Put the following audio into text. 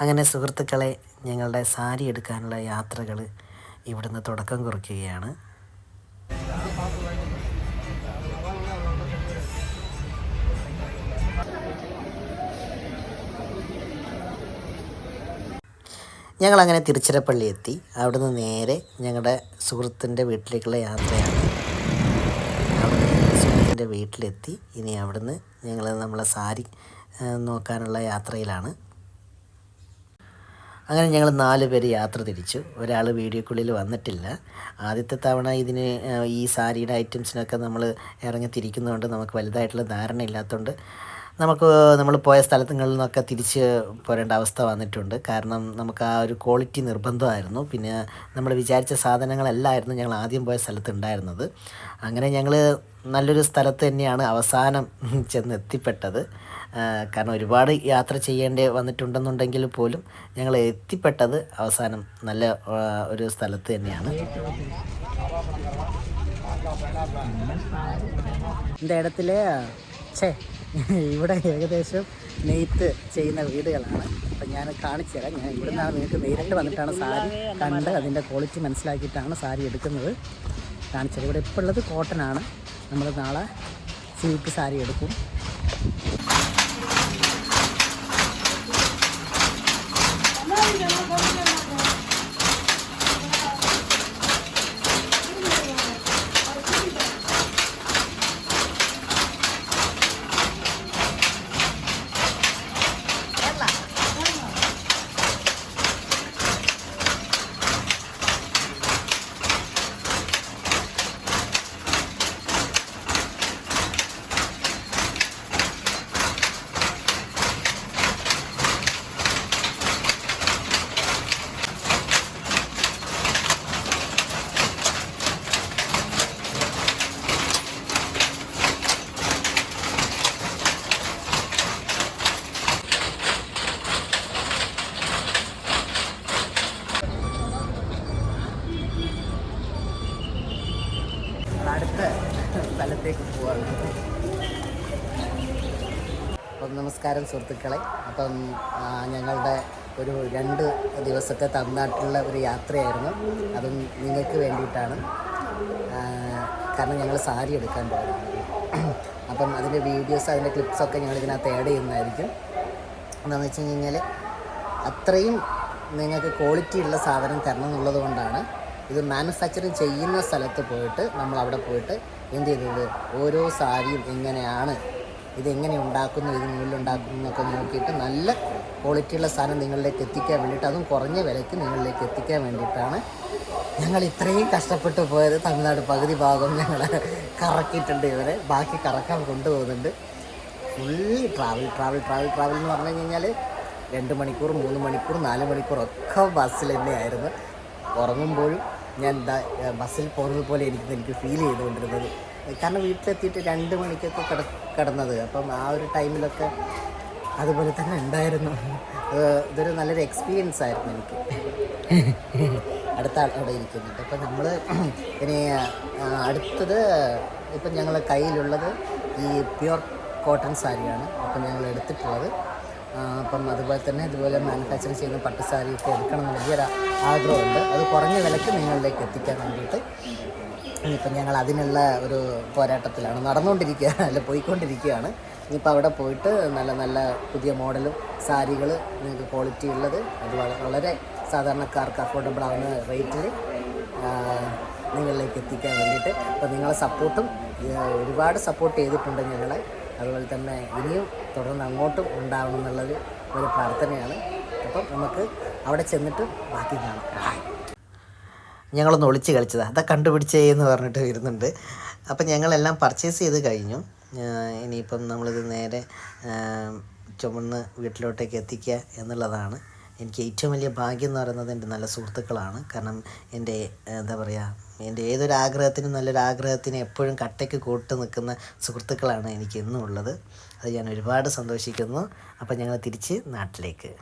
അങ്ങനെ സുഹൃത്തുക്കളെ, ഞങ്ങളുടെ സാരി എടുക്കാനുള്ള യാത്രകൾ ഇവിടുന്ന് തുടക്കം കുറിക്കുകയാണ്. ഞങ്ങളങ്ങനെ തിരുച്ചിറപ്പള്ളി എത്തി. അവിടുന്ന് നേരെ ഞങ്ങളുടെ സുഹൃത്തിൻ്റെ വീട്ടിലേക്കുള്ള യാത്രയാണ്. സുഹൃത്തിൻ്റെ വീട്ടിലെത്തി. ഇനി അവിടുന്ന് ഞങ്ങൾ നമ്മളെ സാരി നോക്കാനുള്ള യാത്രയിലാണ്. അങ്ങനെ ഞങ്ങൾ 4 പേര് യാത്ര തിരിച്ചു. ഒരാൾ വീഡിയോക്കുള്ളിൽ വന്നിട്ടില്ല. ആദ്യത്തെ തവണ ഈ സാരിയുടെ ഐറ്റംസിനൊക്കെ നമ്മൾ ഇറങ്ങി തിരിക്കുന്നതുകൊണ്ട് നമുക്ക് വലുതായിട്ടുള്ള ധാരണ ഇല്ലാത്തതുകൊണ്ട് നമ്മൾ പോയ സ്ഥലങ്ങളിൽ നിന്നൊക്കെ തിരിച്ച് പോരേണ്ട അവസ്ഥ വന്നിട്ടുണ്ട്. കാരണം നമുക്ക് ആ ഒരു ക്വാളിറ്റി നിർബന്ധമായിരുന്നു. പിന്നെ നമ്മൾ വിചാരിച്ച സാധനങ്ങളല്ലായിരുന്നു ഞങ്ങൾ ആദ്യം പോയ സ്ഥലത്ത് ഉണ്ടായിരുന്നത്. അങ്ങനെ ഞങ്ങൾ നല്ലൊരു സ്ഥലത്ത് തന്നെയാണ് അവസാനം ചെന്ന് എത്തിപ്പെട്ടത്. കാരണം ഒരുപാട് യാത്ര ചെയ്യേണ്ടി വന്നിട്ടുണ്ടെന്നുണ്ടെങ്കിൽ പോലും ഞങ്ങൾ എത്തിപ്പെട്ടത് അവസാനം നല്ല ഒരു സ്ഥലത്ത് തന്നെയാണ്. இந்த இடத்துல ഇവിടെ ഏകദേശം നെയ്ത്ത് ചെയ്യുന്ന വീടുകളാണ്. അപ്പം ഞാൻ കാണിച്ചു തരാം. ഞാൻ ഇവിടെ നിന്നാണ് നിങ്ങൾക്ക് നേരിട്ട് വന്നിട്ടാണ് സാരി കണ്ട് അതിൻ്റെ ക്വാളിറ്റി മനസ്സിലാക്കിയിട്ടാണ് സാരി എടുക്കുന്നത്. കാണിച്ചത് ഇവിടെ ഇപ്പോൾ ഉള്ളത് കോട്ടനാണ്. നമ്മൾ നാളെ സിൽക്ക് സാരി എടുക്കും. അടുത്ത സ്ഥലത്തേക്ക് പോവാണ്. അപ്പം നമസ്കാരം സുഹൃത്തുക്കളെ. അപ്പം ഞങ്ങളുടെ ഒരു 2 ദിവസത്തെ തമിഴ്നാട്ടിലുള്ള ഒരു യാത്രയായിരുന്നു. അതും നിങ്ങൾക്ക് വേണ്ടിയിട്ടാണ്. കാരണം ഞങ്ങൾ സാരി എടുക്കാൻ പോയതാണ്. അപ്പം അതിൻ്റെ വീഡിയോസ്, അതിൻ്റെ ക്ലിപ്സൊക്കെ ഞങ്ങൾ ഇതിനകത്ത് ആഡ് ചെയ്യുന്നതായിരിക്കും. എന്താണെന്ന് വെച്ച് കഴിഞ്ഞാൽ അത്രയും നിങ്ങൾക്ക് ക്വാളിറ്റി ഉള്ള സാധനം തരണം എന്നുള്ളത് കൊണ്ടാണ് ഇത് മാനുഫാക്ചറിങ് ചെയ്യുന്ന സ്ഥലത്ത് പോയിട്ട് നമ്മളവിടെ പോയിട്ട് എന്ത് ചെയ്തത്, ഓരോ സാരിയും എങ്ങനെയാണ്, ഇതെങ്ങനെ ഉണ്ടാക്കുന്നു, ഇത് നൂലുണ്ടാക്കുന്നു എന്നൊക്കെ നോക്കിയിട്ട് നല്ല ക്വാളിറ്റിയുള്ള സാധനം നിങ്ങളിലേക്ക് എത്തിക്കാൻ വേണ്ടിയിട്ട്, അതും കുറഞ്ഞ വിലയ്ക്ക് നിങ്ങളിലേക്ക് എത്തിക്കാൻ വേണ്ടിയിട്ടാണ് ഞങ്ങൾ ഇത്രയും കഷ്ടപ്പെട്ട് പോയത്. തമിഴ്നാട് പകുതി ഭാഗം ഞങ്ങൾ കറക്കിയിട്ടുണ്ട്. ഇവരെ ബാക്കി കറക്കാൻ കൊണ്ടുപോകുന്നുണ്ട്. ഫുള്ളി ട്രാവൽ എന്ന് പറഞ്ഞു കഴിഞ്ഞാൽ 2 മണിക്കൂർ 3 മണിക്കൂർ 4 മണിക്കൂറൊക്കെ ബസ്സിൽ തന്നെയായിരുന്നു. ഉറങ്ങുമ്പോഴും ഞാൻ ബസ്സിൽ പോകുന്നത് പോലെ എനിക്ക് ഫീൽ ചെയ്തുകൊണ്ടിരുന്നത്. കാരണം വീട്ടിലെത്തിയിട്ട് 2 മണിക്കൊക്കെ കിടന്നത്. അപ്പം ആ ഒരു ടൈമിലൊക്കെ അതുപോലെ തന്നെ ഉണ്ടായിരുന്നു. ഇതൊരു നല്ലൊരു എക്സ്പീരിയൻസ് ആയിരുന്നു എനിക്ക്. അടുത്ത അവിടെ ഇരിക്കുന്നുണ്ട്. അപ്പം നമ്മൾ ഇനി അടുത്തത് ഇപ്പം ഞങ്ങളുടെ കയ്യിലുള്ളത് ഈ പ്യുർ കോട്ടൺ സാരിയാണ്. അപ്പം ഞങ്ങൾ എടുത്തിട്ടുള്ളത്. അപ്പം അതുപോലെ തന്നെ ഇതുപോലെ മാനുഫാക്ചറിങ് ചെയ്യുന്ന പട്ട് സാരിയൊക്കെ എടുക്കണം എന്ന് വലിയൊരു ആഗ്രഹമുണ്ട്. അത് കുറഞ്ഞ വിലക്ക് നിങ്ങളിലേക്ക് എത്തിക്കാൻ വേണ്ടിയിട്ട് ഇനിയിപ്പം ഞങ്ങൾ അതിനുള്ള ഒരു പോരാട്ടത്തിലാണ്, പോയിക്കൊണ്ടിരിക്കുകയാണ്. ഇനിയിപ്പോൾ അവിടെ പോയിട്ട് നല്ല നല്ല പുതിയ മോഡലും സാരികൾ നിങ്ങൾക്ക് ക്വാളിറ്റി ഉള്ളത്, അത് വളരെ സാധാരണക്കാർക്ക് അഫോർഡബിൾ ആവുന്ന റേറ്റിൽ നിങ്ങളിലേക്ക് എത്തിക്കാൻ വേണ്ടിയിട്ട്. അപ്പോൾ നിങ്ങളെ സപ്പോർട്ടും ഒരുപാട് സപ്പോർട്ട് ചെയ്തിട്ടുണ്ട് ഞങ്ങളെ. അതുപോലെ തന്നെ ഇനിയും തുടർന്ന് അങ്ങോട്ടും ഉണ്ടാവണം എന്നുള്ളൊരു പ്രാർത്ഥനയാണ്. അപ്പം നമുക്ക് അവിടെ ചെന്നിട്ട് ബാക്കി കാണാം. ഞങ്ങളൊന്ന് ഒളിച്ച് കളിച്ചതാണ്, അതാ കണ്ടുപിടിച്ചേന്ന് പറഞ്ഞിട്ട് വരുന്നുണ്ട്. അപ്പം ഞങ്ങളെല്ലാം പർച്ചേസ് ചെയ്ത് കഴിഞ്ഞു. ഇനിയിപ്പം നമ്മളിത് നേരെ ചുമന്ന് വീട്ടിലോട്ടേക്ക് എത്തിക്കുക എന്നുള്ളതാണ്. എനിക്ക് ഏറ്റവും വലിയ ഭാഗ്യം എന്ന് പറയുന്നത് എൻ്റെ നല്ല സുഹൃത്തുക്കളാണ്. കാരണം എൻ്റെ എൻ്റെ ഏതൊരു ആഗ്രഹത്തിനും നല്ലൊരു ആഗ്രഹത്തിന് എപ്പോഴും കട്ടയ്ക്ക് കൂട്ട് നിൽക്കുന്ന സുഹൃത്തുക്കളാണ് എനിക്ക് എന്നും ഉള്ളത്. അത് ഞാൻ ഒരുപാട് സന്തോഷിക്കുന്നു. അപ്പം ഞങ്ങൾ തിരിച്ച് നാട്ടിലേക്ക്.